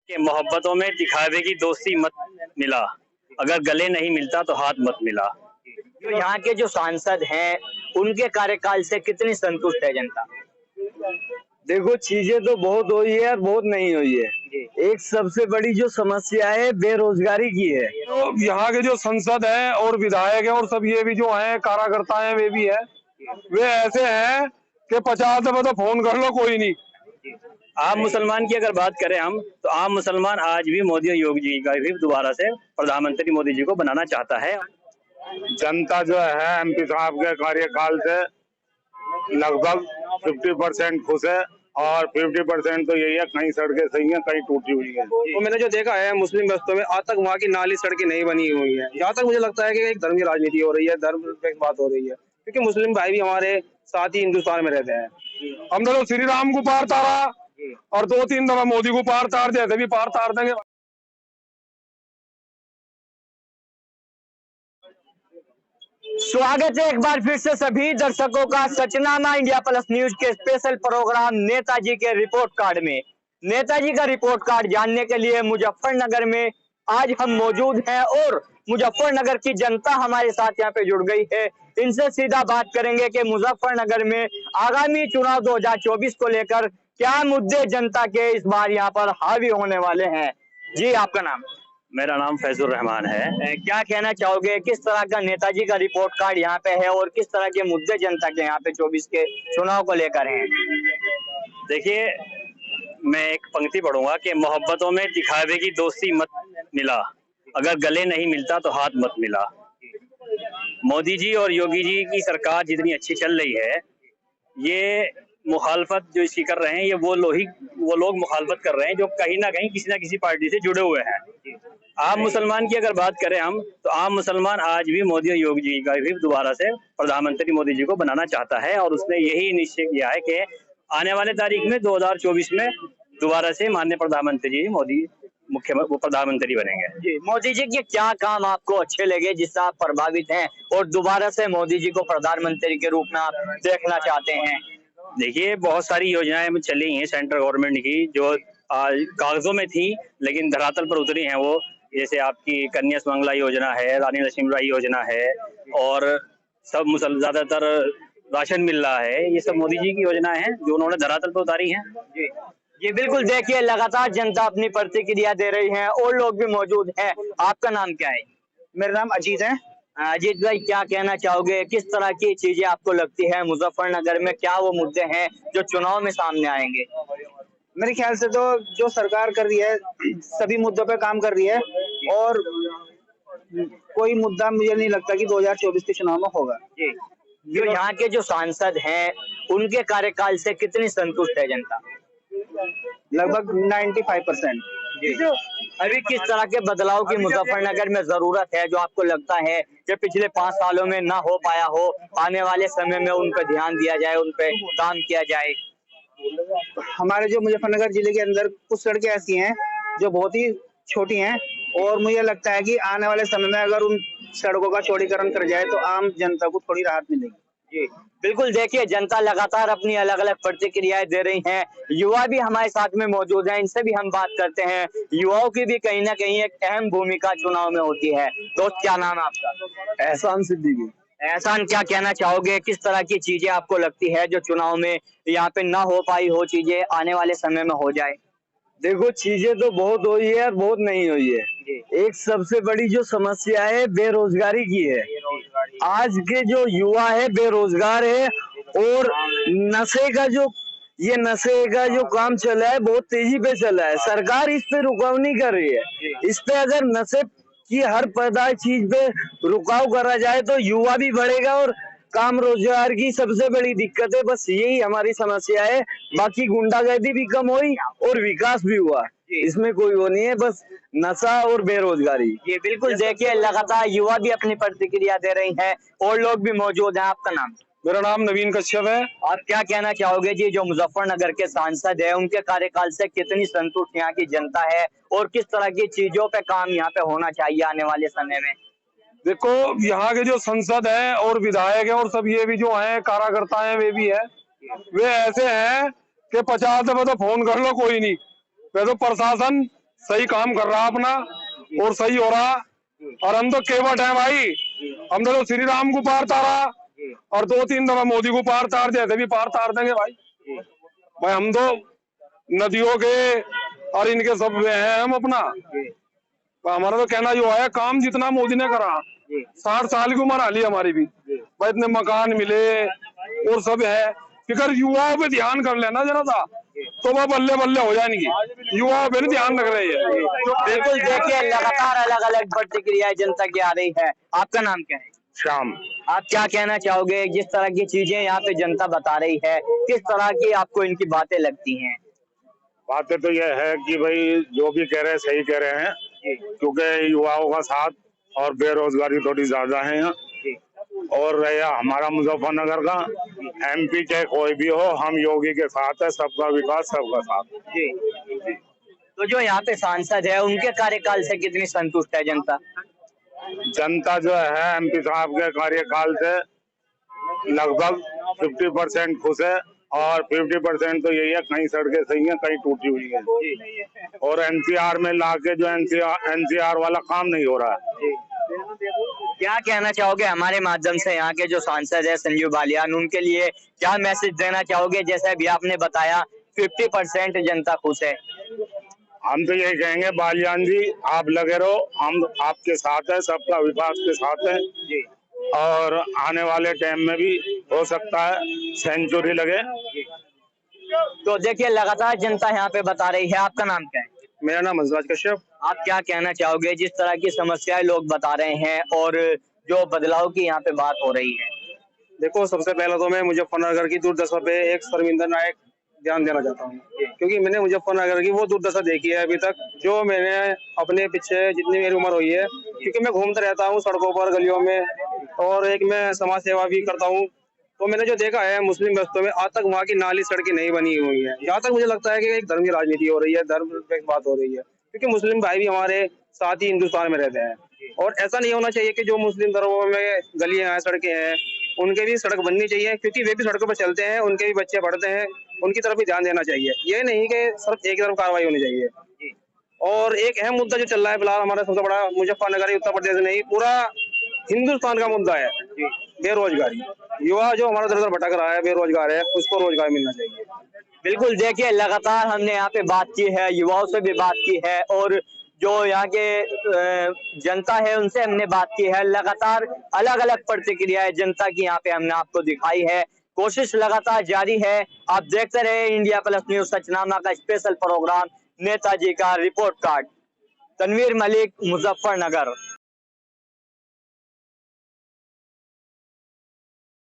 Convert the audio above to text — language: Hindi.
कि मोहब्बतों में दिखावे की दोस्ती मत मिला, अगर गले नहीं मिलता तो हाथ मत मिला। जो यहाँ के जो सांसद हैं, उनके कार्यकाल से कितनी संतुष्ट है जनता? देखो, चीजें तो बहुत हुई है और बहुत नहीं हुई है। एक सबसे बड़ी जो समस्या है बेरोजगारी की है। तो यहाँ के जो संसद है और विधायक है और सब ये भी जो है कार्यकर्ता है वे भी है, वे ऐसे हैं कि 50 दफा तो फोन कर लो कोई नहीं। आम मुसलमान की अगर बात करें हम, तो आम मुसलमान आज भी मोदी और योगी जी का भी दोबारा से प्रधानमंत्री मोदी जी को बनाना चाहता है। जनता जो है एमपी साहब के कार्यकाल से लगभग 50% खुश है और 50% तो यही है कहीं सड़कें सही हैं, कहीं टूटी हुई है। तो मैंने जो देखा है मुस्लिम बस्तों में आज तक वहाँ की नाली सड़कें नहीं बनी हुई है। जहाँ तक मुझे लगता है कि एक धर्म की राजनीति हो रही है, धर्म पे बात हो रही है, क्योंकि मुस्लिम भाई भी हमारे साथ ही हिंदुस्तान में रहते हैं। हम तो श्री राम को पार तारा और 2-3 दफा मोदी को पार तार जैसे भी पार तार देंगे। स्वागत है एक बार फिर से सभी दर्शकों का सचनामा इंडिया प्लस न्यूज के स्पेशल प्रोग्राम नेताजी के रिपोर्ट कार्ड में। नेताजी का रिपोर्ट कार्ड जानने के लिए मुजफ्फरनगर में आज हम मौजूद हैं और मुजफ्फरनगर की जनता हमारे साथ यहाँ पे जुड़ गई है। इनसे सीधा बात करेंगे कि मुजफ्फरनगर में आगामी चुनाव 2024 को लेकर क्या मुद्दे जनता के इस बार यहाँ पर हावी होने वाले हैं। जी, आपका नाम? मेरा नाम फैजुर रहमान है। क्या कहना चाहोगे, किस तरह का नेताजी का रिपोर्ट कार्ड यहाँ पे है और किस तरह के मुद्दे जनता के यहाँ पे 24 के चुनाव को लेकर हैं? देखिए, मैं एक पंक्ति पढ़ूंगा कि मोहब्बतों में दिखावे की दोस्ती मत मिला, अगर गले नहीं मिलता तो हाथ मत मिला। मोदी जी और योगी जी की सरकार जितनी अच्छी चल रही है, ये मुखालफत जो इसकी कर रहे हैं, ये वो लोग मुखालफत कर रहे हैं जो कहीं ना कहीं किसी ना किसी पार्टी से जुड़े हुए हैं। आम मुसलमान की अगर बात करें हम, तो आम मुसलमान आज भी मोदी और योगी जी का भी दोबारा से प्रधानमंत्री मोदी जी को बनाना चाहता है और उसने यही निश्चय किया है कि आने वाले तारीख में 2024 में दोबारा से माननीय प्रधानमंत्री जी मोदी प्रधानमंत्री बनेंगे। जी, मोदी जी के क्या काम आपको अच्छे लगे जिससे आप प्रभावित हैं और दोबारा से मोदी जी को प्रधानमंत्री के रूप में आप देखना चाहते हैं? देखिए, बहुत सारी योजनाएं चली हैं सेंट्रल गवर्नमेंट की जो कागजों में थी लेकिन धरातल पर उतरी हैं। वो जैसे आपकी कन्या सुमंगला योजना है, रानी लक्ष्मीबाई योजना है और सब ज्यादातर राशन मिल रहा है। ये सब मोदी जी की योजनाएं हैं जो उन्होंने धरातल पर उतारी हैं। जी बिल्कुल, देखिए लगातार जनता अपनी प्रतिक्रिया दे रही है और लोग भी मौजूद हैं। आपका नाम क्या है? मेरा नाम अजीत है। अजीत भाई, क्या कहना चाहोगे, किस तरह की चीजें आपको लगती है मुजफ्फरनगर में क्या वो मुद्दे हैं जो चुनाव में सामने आएंगे? मेरे ख्याल से तो जो सरकार कर रही है सभी मुद्दों पे काम कर रही है और कोई मुद्दा मुझे नहीं लगता कि 2024 के चुनाव में होगा। जी, जो यहाँ के जो सांसद हैं उनके कार्यकाल से कितनी संतुष्ट है जनता? लगभग 95%। अभी किस तरह के बदलाव की मुजफ्फरनगर में जरूरत है जो आपको लगता है कि पिछले 5 सालों में ना हो पाया हो, आने वाले समय में उन पर ध्यान दिया जाए, उन पे काम किया जाए? हमारे जो मुजफ्फरनगर जिले के अंदर कुछ सड़कें ऐसी हैं जो बहुत ही छोटी हैं और मुझे लगता है कि आने वाले समय में अगर उन सड़कों का चौड़ीकरण कर जाए तो आम जनता को थोड़ी राहत मिलेगी। जी बिल्कुल, देखिए जनता लगातार अपनी अलग अलग प्रतिक्रियाएं दे रही हैं। युवा भी हमारे साथ में मौजूद हैं, इनसे भी हम बात करते हैं। युवाओं की भी कहीं ना कहीं एक अहम भूमिका चुनाव में होती है। दोस्त, क्या नाम है आपका? एहसान सिद्दीकी। एहसान, क्या कहना चाहोगे, किस तरह की चीजें आपको लगती है जो चुनाव में यहाँ पे ना हो पाई हो चीजें आने वाले समय में हो जाए? देखो, चीजें तो बहुत हुई है और बहुत नहीं हुई है। एक सबसे बड़ी जो समस्या है बेरोजगारी की है। आज के जो युवा है बेरोजगार है और नशे का जो काम चला है बहुत तेजी पे चला है। सरकार इस पे रुकाव नहीं कर रही है। इस पे अगर नशे की हर पैदा चीज पे रुकाव करा जाए तो युवा भी बढ़ेगा और काम रोजगार की सबसे बड़ी दिक्कत है। बस यही हमारी समस्या है, बाकी गुंडागर्दी भी कम हुई और विकास भी हुआ, इसमें कोई वो नहीं है, बस नशा और बेरोजगारी। ये बिल्कुल, देखिए लगातार युवा भी अपनी प्रतिक्रिया दे रही हैं और लोग भी मौजूद हैं। आपका नाम? मेरा नाम नवीन कश्यप है। आप क्या कहना चाहोगे जी, जो मुजफ्फरनगर के सांसद है उनके कार्यकाल से कितनी संतुष्ट यहाँ की जनता है और किस तरह की चीजों पे काम यहाँ पे होना चाहिए आने वाले समय में? देखो, यहाँ के जो संसद है और विधायक है और सब ये भी जो है कार्यकर्ता है वे भी है, वे ऐसे हैं कि 50 दफा तो फोन कर लो कोई नहीं। वे तो प्रशासन सही काम कर रहा अपना और सही हो रहा। और हम तो केवट है भाई, हम तो श्री राम को पार तारा और 2-3 दफा मोदी को पार तार देते भी पार तार देंगे भाई। भाई हम तो नदियों के और इनके सब हैं हम अपना। हमारा तो कहना जो है, काम जितना मोदी ने करा, 60 साल की उम्र हाली हमारी भी भाई, इतने मकान मिले और सब है। फिर युवाओं पे ध्यान कर लेना जरा था तो वह बल्ले बल्ले हो जाएंगी। युवाओं पे नहीं ध्यान रख रही है। बिल्कुल, देखिए लगातार अलग अलग प्रतिक्रियाएं जनता की आ रही है। आपका नाम क्या है? श्याम। आप क्या कहना चाहोगे? जिस तरह की चीजें यहाँ पे जनता बता रही है, किस तरह की आपको इनकी बातें लगती हैं? बातें तो यह है कि भाई जो भी कह रहे हैं सही कह रहे हैं, क्योंकि युवाओं का साथ और बेरोजगारी थोड़ी ज्यादा है यहाँ। और रहा हमारा मुजफ्फरनगर का, MP चाहे कोई भी हो, हम योगी के साथ है, सबका विकास सबका साथ। जी। तो जो यहाँ पे सांसद है, उनके कार्यकाल से कितनी संतुष्ट है जनता? जनता जो है MP साहब के कार्यकाल से लगभग 50% खुश है और 50% तो यही है, कहीं सड़कें सही है, कहीं टूटी हुई है। और NCR में लाके जो NCR वाला काम नहीं हो रहा है। क्या कहना चाहोगे हमारे माध्यम से यहाँ के जो सांसद है संजीव बालियान, उनके लिए क्या मैसेज देना चाहोगे? जैसे अभी आपने बताया 50% जनता खुश है। हम तो यही कहेंगे, बालियान जी आप लगे रहो, हम आपके साथ है, सबका विकास के साथ है। और आने वाले टाइम में भी हो सकता है सेंचुरी लगे। तो देखिए लगातार जनता यहाँ पे बता रही है। आपका नाम क्या है? मेरा नाम अजराज कश्यप। आप क्या कहना चाहोगे जिस तरह की समस्याएं लोग बता रहे हैं और जो बदलाव की यहाँ पे बात हो रही है? देखो, सबसे पहले तो मैं मुजफ्फरनगर की दुर्दशा पे एक शर्मिंदनाक ध्यान देना चाहता हूँ, क्योंकि मैंने मुजफ्फरनगर की वो दुर्दशा देखी है अभी तक, जो मैंने अपने पीछे जितनी मेरी उम्र हुई है, क्योंकि मैं घूमता रहता हूँ सड़कों पर, गलियों में, और एक मैं समाज सेवा भी करता हूँ। तो मैंने जो देखा है मुस्लिम बस्तों में, आज तक वहाँ की नाली सड़कें नहीं बनी हुई है। यहाँ तक मुझे लगता है कि एक धर्म की राजनीति हो रही है, धर्म निरपेक्ष बात हो रही है, क्योंकि मुस्लिम भाई भी हमारे साथ ही हिंदुस्तान में रहते हैं। और ऐसा नहीं होना चाहिए कि जो मुस्लिम धर्मों में गलियां हैं, सड़कें हैं, उनके भी सड़क बननी चाहिए, क्योंकि वे भी सड़कों पर चलते हैं, उनके भी बच्चे पढ़ते हैं, उनकी तरफ भी ध्यान देना चाहिए। ये नहीं कि सिर्फ एक तरफ कार्रवाई होनी चाहिए। और एक अहम मुद्दा जो चल रहा है फिलहाल हमारा सबसे बड़ा, मुजफ्फरनगर उत्तर प्रदेश नहीं, पूरा हिंदुस्तान का मुद्दा है बेरोजगारी। युवा जो हमारा दर दर भटक रहा है, बेरोजगार है, उसको रोजगार मिलना चाहिए। बिल्कुल, देखिए लगातार हमने यहाँ पे बात की है, युवाओं से भी बात की है और जो यहाँ के जनता है उनसे हमने बात की है। लगातार अलग अलग प्रतिक्रियाएं जनता की यहाँ पे हमने आपको दिखाई है। कोशिश लगातार जारी है। आप देखते रहे इंडिया प्लस न्यूज सचनामा का स्पेशल प्रोग्राम नेताजी का रिपोर्ट कार्ड। तनवीर मलिक, मुजफ्फरनगर।